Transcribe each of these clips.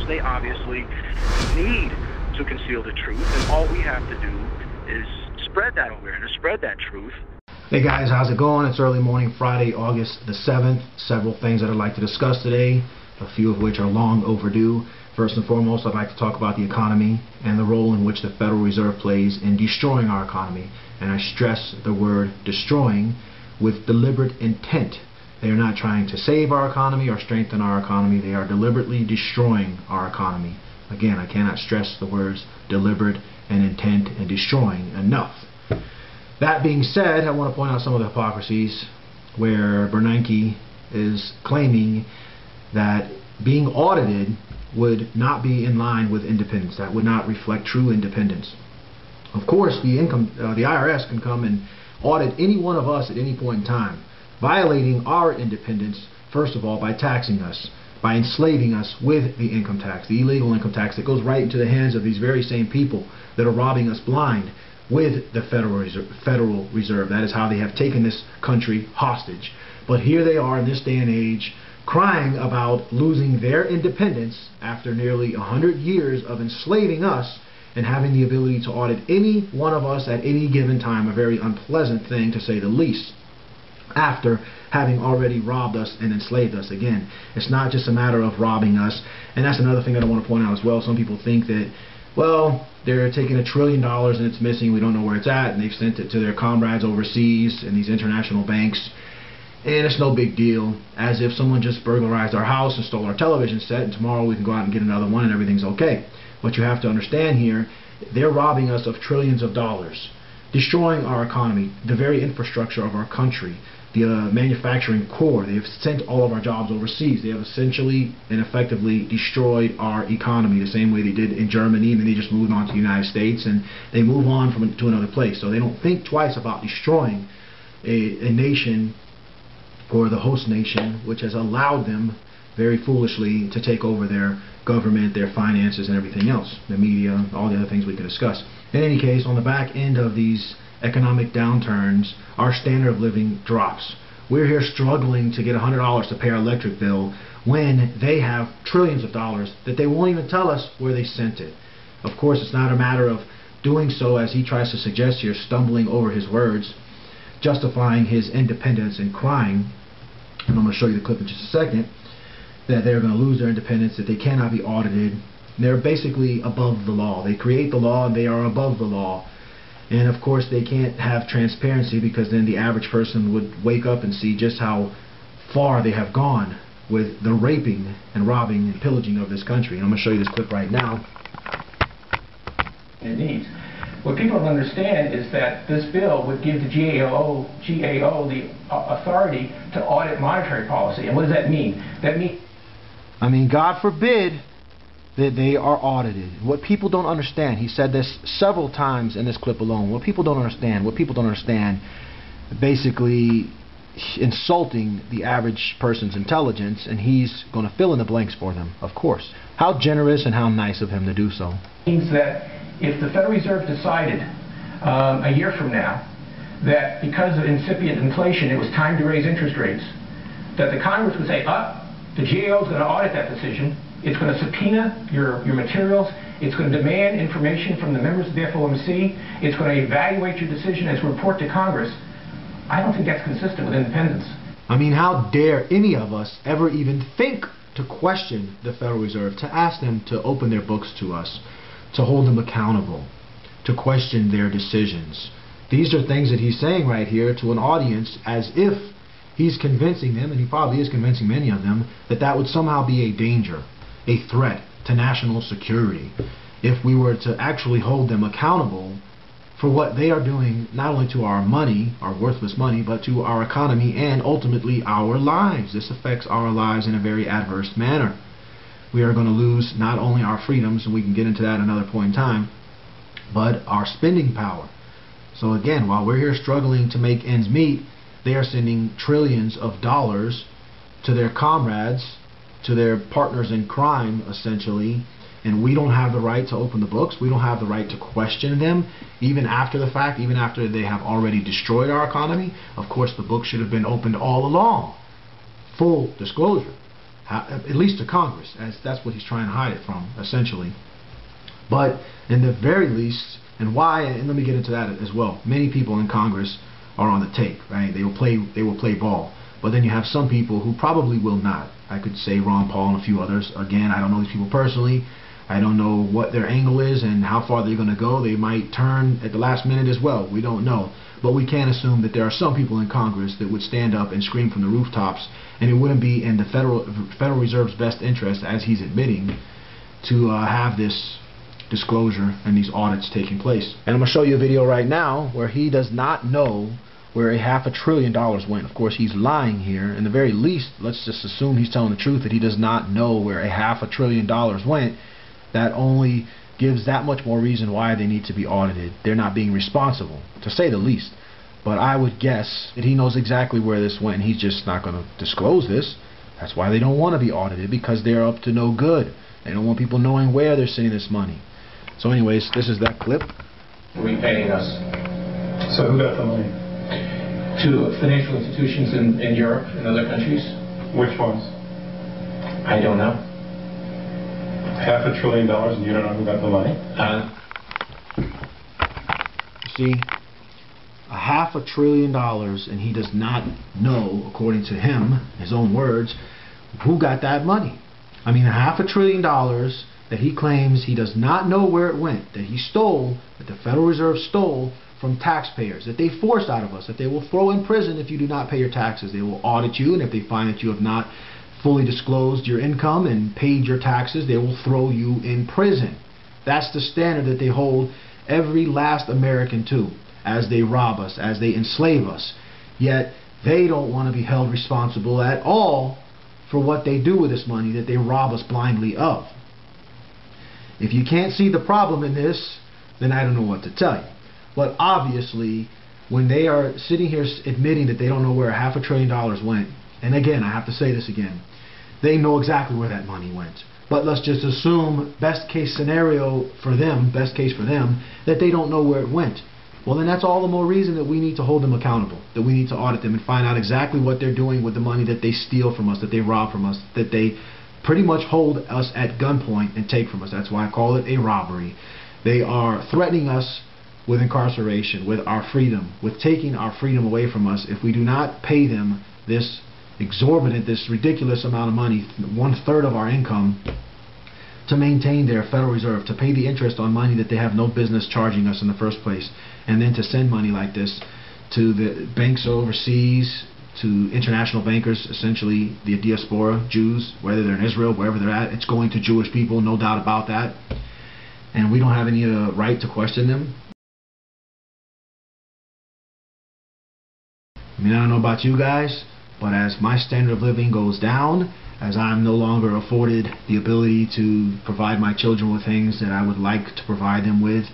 they obviously need to conceal the truth, and all we have to do is spread that awareness, spread that truth. Hey guys, how's it going? It's early morning, Friday, August the 7th. Several things that I'd like to discuss today, a few of which are long overdue. First and foremost, I'd like to talk about the economy and the role in which the Federal Reserve plays in destroying our economy. And I stress the word destroying with deliberate intent. They are not trying to save our economy or strengthen our economy. They are deliberately destroying our economy. Again, I cannot stress the words deliberate and intent and destroying enough. That being said, I want to point out some of the hypocrisies where Bernanke is claiming that being audited would not be in line with independence. That would not reflect true independence. Of course, the IRS can come and audit any one of us at any point in time, violating our independence, first of all, by taxing us, by enslaving us with the income tax, the illegal income tax that goes right into the hands of these very same people that are robbing us blind with the Federal Reserve. That is how they have taken this country hostage. But here they are in this day and age, crying about losing their independence after nearly 100 years of enslaving us and having the ability to audit any one of us at any given time, a very unpleasant thing to say the least, after having already robbed us and enslaved us. Again, it's not just a matter of robbing us, and that's another thing that I want to point out as well. Some people think that, well, they're taking $1 trillion and it's missing, we don't know where it's at, and they've sent it to their comrades overseas in these international banks, and it's no big deal, as if someone just burglarized our house and stole our television set, and tomorrow we can go out and get another one and everything's okay. What you have to understand here, they're robbing us of trillions of dollars, destroying our economy, the very infrastructure of our country, the manufacturing core. They have sent all of our jobs overseas. They have essentially and effectively destroyed our economy the same way they did in Germany, and then they just moved on to the United States, and they move on to another place. So they don't think twice about destroying a nation or the host nation, which has allowed them very foolishly to take over their government, their finances, and everything else, the media, all the other things we could discuss. In any case, on the back end of these economic downturns, our standard of living drops. We're here struggling to get $100 to pay our electric bill when they have trillions of dollars that they won't even tell us where they sent it. Of course, it's not a matter of doing so, as he tries to suggest here, stumbling over his words, justifying his independence and crying, and I'm going to show you the clip in just a second, that they're going to lose their independence, that they cannot be audited. They're basically above the law. They create the law and they are above the law. And of course they can't have transparency, because then the average person would wake up and see just how far they have gone with the raping and robbing and pillaging of this country. And I'm going to show you this clip right now. It needs. What people don't understand is that this bill would give the GAO the authority to audit monetary policy. And what does that mean? That means, I mean, God forbid that they are audited. What people don't understand, he said this several times in this clip alone, what people don't understand, basically insulting the average person's intelligence, and he's going to fill in the blanks for them, of course. How generous and how nice of him to do so. Means that if the Federal Reserve decided a year from now that because of incipient inflation it was time to raise interest rates, that the Congress would say, the GAO is going to audit that decision. It's going to subpoena your materials. It's going to demand information from the members of the FOMC. It's going to evaluate your decision as a report to Congress. I don't think that's consistent with independence. I mean, how dare any of us ever even think to question the Federal Reserve, to ask them to open their books to us, to hold them accountable, to question their decisions. These are things that he's saying right here to an audience as if he's convincing them, and he probably is convincing many of them, that that would somehow be a danger, a threat to national security, if we were to actually hold them accountable for what they are doing, not only to our money, our worthless money, but to our economy and ultimately our lives. This affects our lives in a very adverse manner. We are going to lose not only our freedoms, and we can get into that another point in time, but our spending power. So again, while we're here struggling to make ends meet, they are sending trillions of dollars to their comrades, to their partners in crime, essentially, and we don't have the right to open the books. We don't have the right to question them, even after the fact, even after they have already destroyed our economy. Of course, the book should have been opened all along. Full disclosure. at least to Congress, as that's what he's trying to hide it from, essentially. But in the very least, and why, and let me get into that as well. Many people in Congress are on the take, right? They will play ball. But then you have some people who probably will not. I could say Ron Paul and a few others. Again, I don't know these people personally. I don't know what their angle is and how far they're going to go. They might turn at the last minute as well. We don't know. But we can assume that there are some people in Congress that would stand up and scream from the rooftops, and it wouldn't be in the Federal Reserve's best interest, as he's admitting, to have this disclosure and these audits taking place. And I'm going to show you a video right now where he does not know where $500 billion went. Of course, he's lying here. In the very least, let's just assume he's telling the truth, that he does not know where $500 billion went. That only gives that much more reason why they need to be audited. They're not being responsible, to say the least. But I would guess that he knows exactly where this went, and he's just not going to disclose this. That's why they don't want to be audited, because they're up to no good. They don't want people knowing where they're sending this money. So anyways, this is that clip. Repaying us. So who got the money? To financial institutions in Europe and other countries. Which ones? I don't know. $500 billion and you don't know who got the money? You see, $500 billion, and he does not know, according to him, his own words, who got that money. I mean, $500 billion that he claims he does not know where it went, that he stole, that the Federal Reserve stole from taxpayers, that they forced out of us, that they will throw in prison if you do not pay your taxes. They will audit you, and if they find that you have not fully disclosed your income and paid your taxes, they will throw you in prison. That's the standard that they hold every last American to, as they rob us, as they enslave us. Yet they don't want to be held responsible at all for what they do with this money that they rob us blindly of. If you can't see the problem in this, then I don't know what to tell you. But obviously, when they are sitting here admitting that they don't know where $500 billion went, and again, I have to say this again, they know exactly where that money went. But let's just assume, best case scenario for them, best case for them, that they don't know where it went. Well, then that's all the more reason that we need to hold them accountable, that we need to audit them and find out exactly what they're doing with the money that they steal from us, that they rob from us, that they pretty much hold us at gunpoint and take from us. That's why I call it a robbery. They are threatening us with incarceration, with our freedom, with taking our freedom away from us if we do not pay them this exorbitant, this ridiculous amount of money, 1/3 of our income, to maintain their Federal Reserve, to pay the interest on money that they have no business charging us in the first place, and then to send money like this to the banks overseas, to international bankers, essentially the diaspora, Jews, whether they're in Israel, wherever they're at. It's going to Jewish people, no doubt about that. And we don't have any right to question them. I mean, I don't know about you guys, but as my standard of living goes down, as I'm no longer afforded the ability to provide my children with things that I would like to provide them with,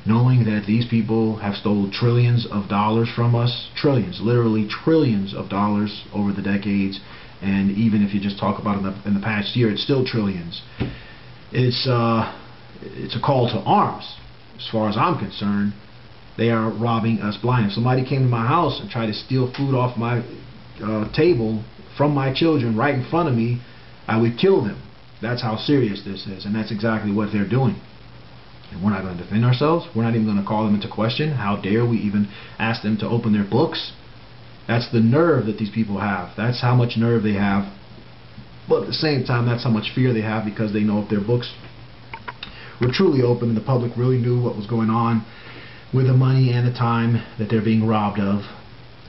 knowing that these people have stolen trillions of dollars from us, trillions, literally trillions of dollars over the decades, and even if you just talk about it in the past year, it's still trillions. It's a call to arms. As far as I'm concerned, they are robbing us blind. If somebody came to my house and tried to steal food off my table from my children right in front of me, I would kill them. That's how serious this is, and that's exactly what they're doing. And we're not going to defend ourselves. We're not even going to call them into question. How dare we even ask them to open their books? That's the nerve that these people have. That's how much nerve they have. But at the same time, that's how much fear they have, because they know if their books were truly open and the public really knew what was going on with the money and the time that they're being robbed of,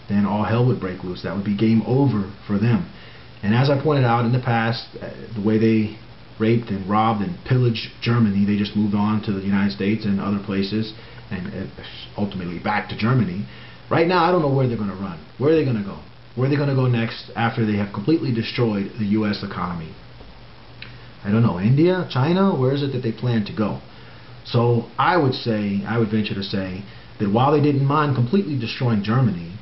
then all hell would break loose. That would be game over for them. And as I pointed out in the past, the way they raped and robbed and pillaged Germany, they just moved on to the United States and other places, and ultimately back to Germany. Right now, I don't know where they're going to run. Where are they going to go? Where are they going to go next after they have completely destroyed the U.S. economy? I don't know. India? China? Where is it that they plan to go? So I would venture to say that while they didn't mind completely destroying Germany,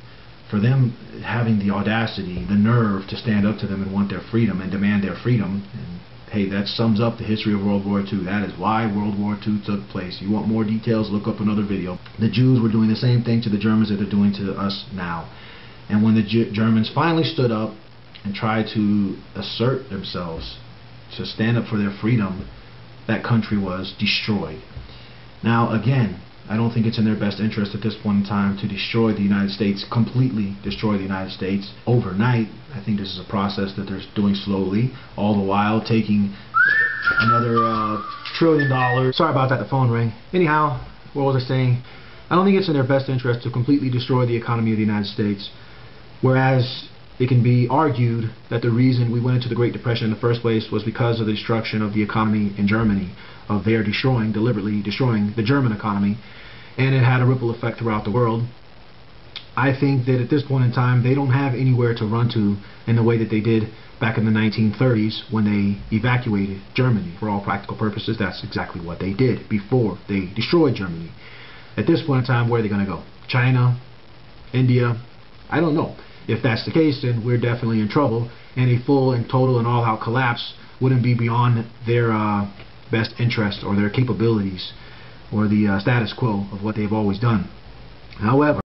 for them having the audacity, the nerve to stand up to them and want their freedom and demand their freedom, and hey, that sums up the history of World War II. That is why World War II took place. You want more details, look up another video. The Jews were doing the same thing to the Germans that they're doing to us now. And when the Germans finally stood up and try to assert themselves, to stand up for their freedom, that country was destroyed. Now again, I don't think it's in their best interest at this point in time to destroy the United States, completely destroy the United States overnight. I think this is a process that they're doing slowly, all the while taking another $1 trillion. Sorry about that, the phone rang. Anyhow, what was I saying? I don't think it's in their best interest to completely destroy the economy of the United States, whereas it can be argued that the reason we went into the Great Depression in the first place was because of the destruction of the economy in Germany, of their deliberately destroying the German economy, and it had a ripple effect throughout the world. I think that at this point in time, they don't have anywhere to run to in the way that they did back in the 1930s when they evacuated Germany. For all practical purposes, that's exactly what they did before they destroyed Germany. At this point in time, where are they going to go? China? India? I don't know. If that's the case, then we're definitely in trouble, and a full and total and all-out collapse wouldn't be beyond their best interest or their capabilities or the status quo of what they've always done. However,